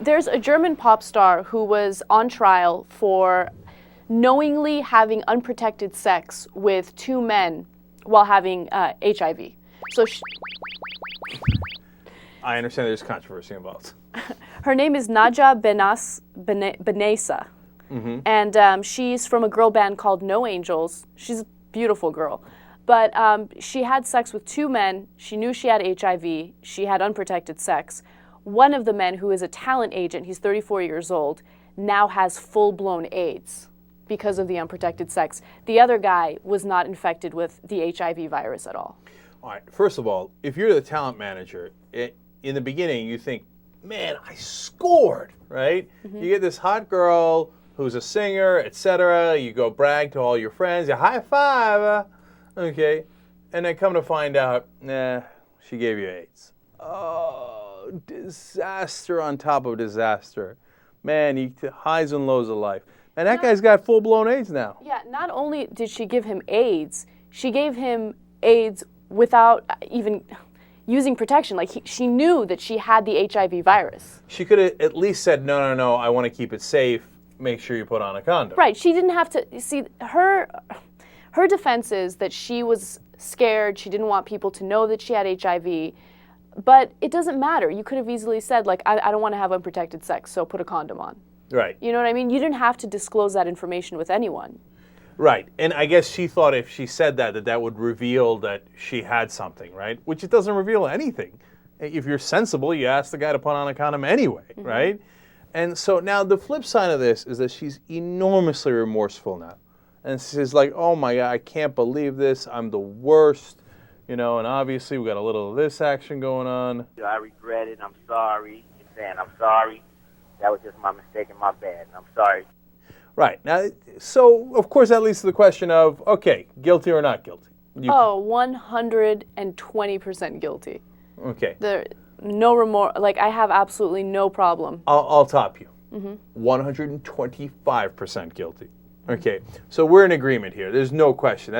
There's a German pop star who was on trial for knowingly having unprotected sex with two men while having HIV. So I understand there's controversy involved. her name is Naja Benessa. Mm-hmm. And she's from a girl band called No Angels. She's a beautiful girl. But she had sex with two men. She knew she had HIV. She had unprotected sex. One of the men, who is a talent agent, he's 34 years old, now has full-blown AIDS because of the unprotected sex. The other guy was not infected with the HIV virus at all. All right, first of all, if you're the talent manager, in the beginning you think, man, I scored, right? Mm-hmm. You get this hot girl who's a singer, etc. You go brag to all your friends, you high five, okay? And then come to find out, nah, she gave you AIDS. Oh, disaster on top of disaster. Man, highs and lows of life. And that guy's got full-blown AIDS now. Yeah, not only did she give him AIDS, she gave him AIDS without even using protection. Like, she knew that she had the HIV virus. She could have at least said, no, I want to keep it safe. Make sure you put on a condom. Right, she didn't have to, see, her defense is that she was scared, she didn't want people to know that she had HIV, but it doesn't matter. You could have easily said, like, I don't want to have unprotected sex, so put a condom on. Right. You know what I mean? You didn't have to disclose that information with anyone. Right, and I guess she thought if she said that would reveal that she had something, right? Which it doesn't reveal anything. If you're sensible, you ask the guy to put on a condom anyway, mm-hmm. right? And so now the flip side of this is that she's enormously remorseful now. And she's like, oh my God, I can't believe this. I'm the worst. You know, and obviously we got a little of this action going on. I regret it. I'm sorry. You're saying I'm sorry. That was just my mistake and my bad. And I'm sorry. Right. Now, so, of course, that leads to the question of, okay, guilty or not guilty? 120% guilty. Okay. No remorse. Like, I have absolutely no problem. I'll top you. Mm-hmm. 125% guilty. Okay. So we're in agreement here. There's no question.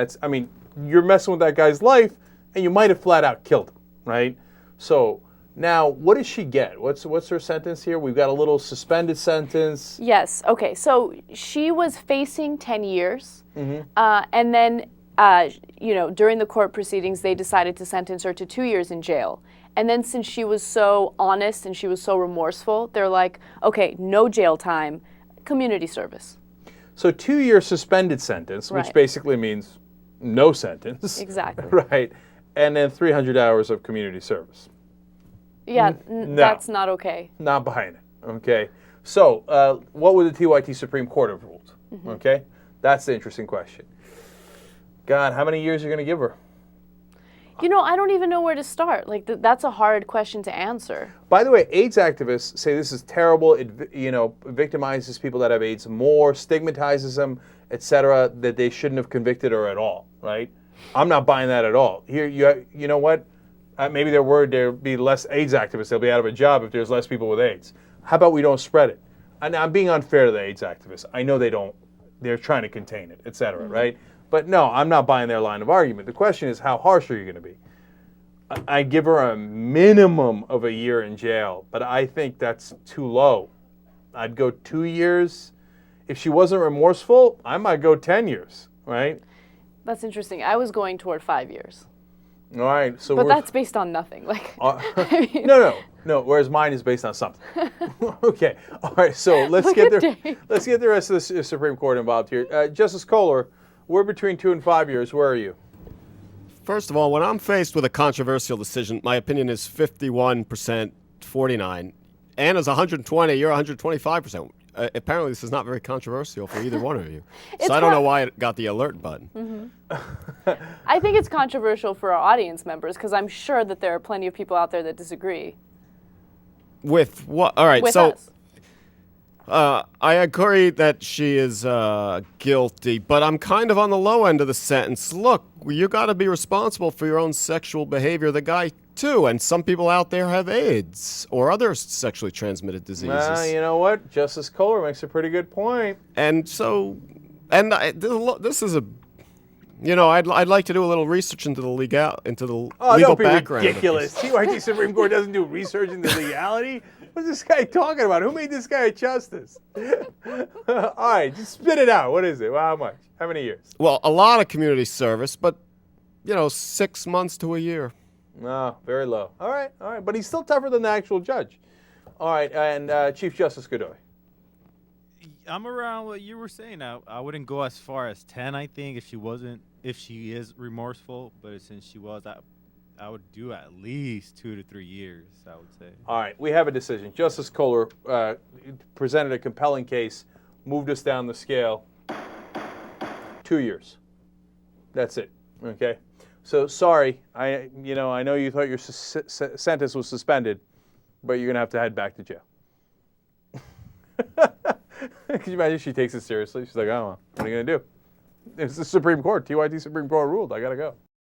You're messing with that guy's life, and you might have flat out killed him, right? So now, what does she get? What's her sentence here? We've got a little suspended sentence. Yes. Okay. So she was facing 10 years, mm-hmm. And then, during the court proceedings, they decided to sentence her to 2 years in jail. And then, since she was so honest and she was so remorseful, they're like, okay, no jail time, community service. So 2-year suspended sentence, right. which basically means no sentence. Exactly. Right. And then 300 hours of community service. Yeah, no, that's not okay. Not buying it. Okay. So what would the TYT Supreme Court have ruled? Mm-hmm. Okay. That's the interesting question. God, how many years are you going to give her? I don't even know where to start. Like, that's a hard question to answer. By the way, AIDS activists say this is terrible. It, victimizes people that have AIDS more, stigmatizes them, etc., that they shouldn't have convicted her at all, right? I'm not buying that at all. Here, you know what? Maybe they're worried there'll be less AIDS activists. They'll be out of a job if there's less people with AIDS. How about we don't spread it? And I'm being unfair to the AIDS activists. I know they don't. They're trying to contain it, etc., mm-hmm. right? But no, I'm not buying their line of argument. The question is, how harsh are you going to be? I give her a minimum of a year in jail, but I think that's too low. I'd go 2 years. If she wasn't remorseful, I might go 10 years, right? That's interesting. I was going toward 5 years. All right, so but that's based on nothing. Like, no. Whereas mine is based on something. Okay, all right. So let's get the rest of the Supreme Court involved here. Justice Kohler, we're between 2 and 5 years. Where are you? First of all, when I'm faced with a controversial decision, my opinion is 51%, 49. Anna's 120. You're 125%. Apparently, this is not very controversial for either one of you. So I don't know why it got the alert button. Mm-hmm. I think it's controversial for our audience members because I'm sure that there are plenty of people out there that disagree. With what? All right, with so us. I agree that she is guilty, but I'm kind of on the low end of the sentence. Look, you got to be responsible for your own sexual behavior. The guy too, and some people out there have AIDS or other sexually transmitted diseases. You know what? Justice Kohler makes a pretty good point. And so, this is I'd like to do a little research into the legal Oh, legal don't be background. ridiculous. TYT Supreme Court doesn't do research into legality? What's this guy talking about? Who made this guy a justice? All right, just spit it out. What is it? Well, how much? How many years? Well, a lot of community service, but 6 months to a year. No, very low. All right. But he's still tougher than the actual judge. All right, and Chief Justice Godoy. I'm around what you were saying. I wouldn't go as far as 10, I think, if she is remorseful. But since she was, I would do at least 2 to 3 years, I would say. All right, we have a decision. Justice Kohler presented a compelling case, moved us down the scale. 2 years. That's it. Okay. So sorry, I know you thought your sentence was suspended, but you're gonna have to head back to jail. Could you imagine if she takes it seriously? She's like, oh, well, what are you gonna do? It's the Supreme Court. TYT Supreme Court ruled. I gotta go.